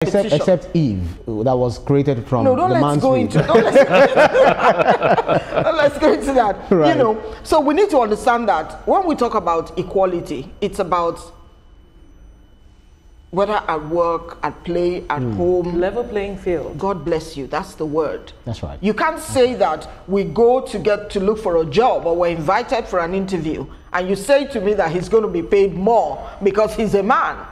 Except Eve, that was created from no, don't the let's man's go rib. into don't let's go into that. Right. You know, so we need to understand that when we talk about equality, it's about whether at work, at play, at home. Level playing field. God bless you. That's the word. That's right. You can't say that we go to get to look for a job or we're invited for an interview and you say to me that he's going to be paid more because he's a man.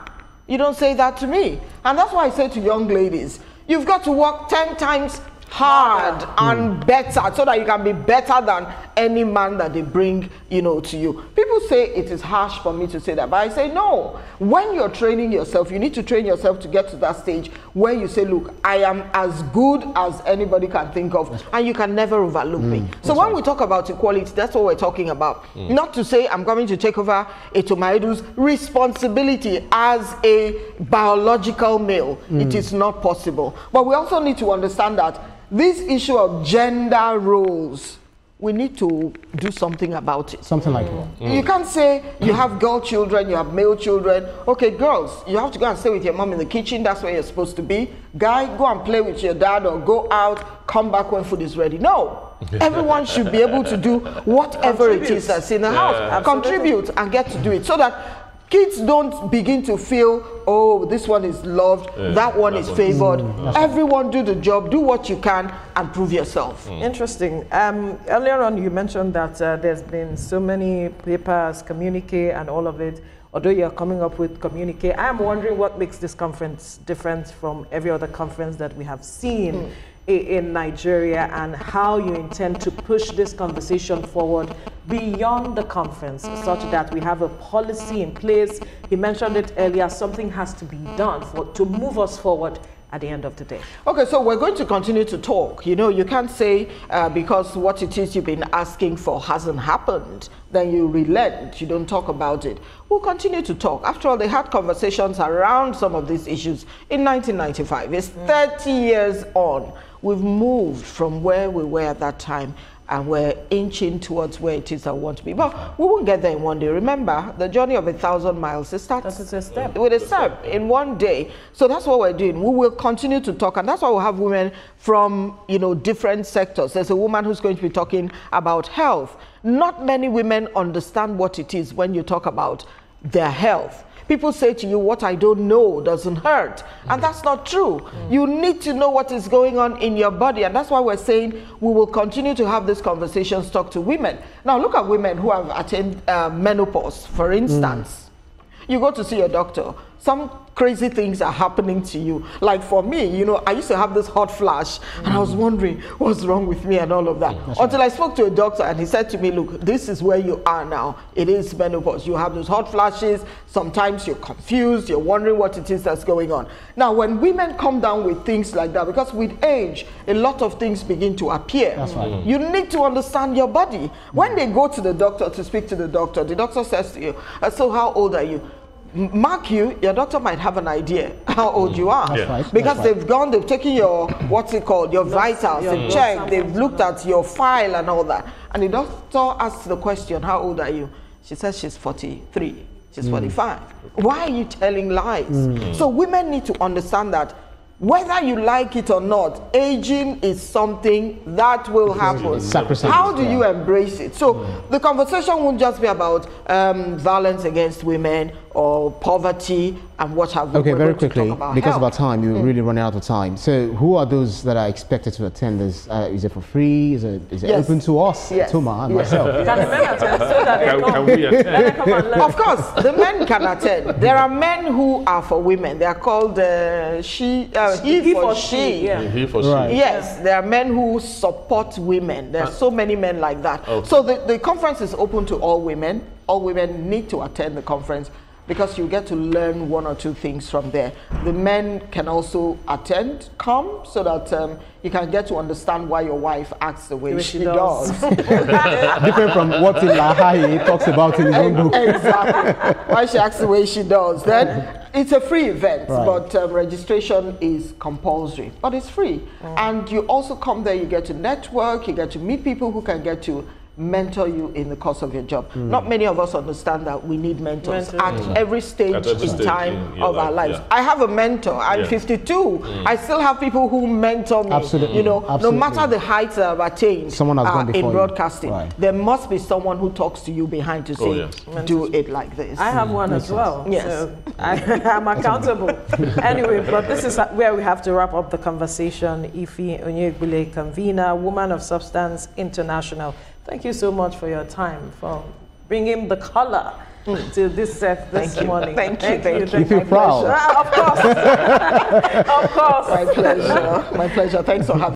You don't say that to me. And that's why I say to young ladies, you've got to work 10 times hard and better so that you can be better than any man that they bring, you know, to you. People say it is harsh for me to say that, but I say no. When you're training yourself, you need to train yourself to get to that stage where you say, look, I am as good as anybody can think of, and you can never overlook me. So when we talk about equality, that's what we're talking about. Not to say I'm coming to take over Etomaidu's responsibility as a biological male. It is not possible. But we also need to understand that this issue of gender roles, we need to do something about it. Something like that. You can't say you have girl children, you have male children. Okay, girls, you have to go and stay with your mom in the kitchen. That's where you're supposed to be. Guy, go and play with your dad or go out, come back when food is ready. No. Everyone should be able to do whatever it is that's in the house. Contribute and get to do it so that kids don't begin to feel, oh, this one is loved, that one is favored. Everyone do the job, do what you can, and prove yourself. Interesting. Earlier on, you mentioned that there's been so many papers, communique, and all of it. Although you're coming up with communique, I am wondering what makes this conference different from every other conference that we have seen in Nigeria, and how you intend to push this conversation forward beyond the conference, such that we have a policy in place. You mentioned it earlier, something has to be done to move us forward at the end of the day. Okay, so we're going to continue to talk. You know, you can't say because what it is you've been asking for hasn't happened, then you relent, you don't talk about it. We'll continue to talk. After all, they had conversations around some of these issues in 1995. It's 30 years on. We've moved from where we were at that time, and we're inching towards where it is I want to be. But we won't get there in one day. Remember, the journey of 1,000 miles, it starts with a step in one day. So that's what we're doing. We will continue to talk, and that's why we'll have women from, you know, different sectors. There's a woman who's going to be talking about health. Not many women understand what it is when you talk about their health. People say to you, what I don't know doesn't hurt. And that's not true. You need to know what is going on in your body. And that's why we're saying we will continue to have these conversations, talk to women. Now, look at women who have attained menopause, for instance. You go to see your doctor. Some crazy things are happening to you. Like for me, you know, I used to have this hot flash and I was wondering what's wrong with me and all of that. Until I spoke to a doctor and he said to me, look, this is where you are now. It is menopause. You have those hot flashes. Sometimes you're confused. You're wondering what it is that's going on. Now, when women come down with things like that, because with age, a lot of things begin to appear. That's right. You need to understand your body. When they go to the doctor to speak to the doctor says to you, so how old are you? Mark you, your doctor might have an idea how old you are. Because they've gone, they've taken your, what's it called, your vitals, they've checked, they've looked at your file and all that. And the doctor asks the question, how old are you? She says she's 43, she's 45. Why are you telling lies? So women need to understand that whether you like it or not, aging is something that will happen. How do you embrace it? So the conversation won't just be about violence against women or poverty and what have we. Okay, very quickly, because health. of our time, you're really running out of time. So who are those that are expected to attend this? Is it for free? Is it open to us, Tuma and myself? Can the men attend so that they come? Can we attend? Of course, the men can attend. There are men who are for women. They are called he for she. He for she. Yes, there are men who support women. There are so many men like that. So the conference is open to all women. All women need to attend the conference because you get to learn one or two things from there. The men can also attend, come, so that you can get to understand why your wife acts the way she does. Different from what Lahai talks about in his own book. Exactly. Why she acts the way she does. Then it's a free event, but registration is compulsory, but it's free. And you also come there, you get to network, you get to meet people who can get to mentor you in the course of your job. Not many of us understand that we need mentors at every stage in time of our lives. I have a mentor. I'm 52. I still have people who mentor me. Absolutely. You know, no matter the heights that I've attained in broadcasting, there must be someone who talks to you behind to say, do it like this. I have one as well. Yes. So I'm accountable. Anyway, but this is where we have to wrap up the conversation. Ife Onyegbule, convener, Woman of Substance International. Thank you so much for your time, for bringing the color to this set this morning. Thank you. You feel proud? Of course. Of course. My pleasure. My pleasure. Thanks for having me.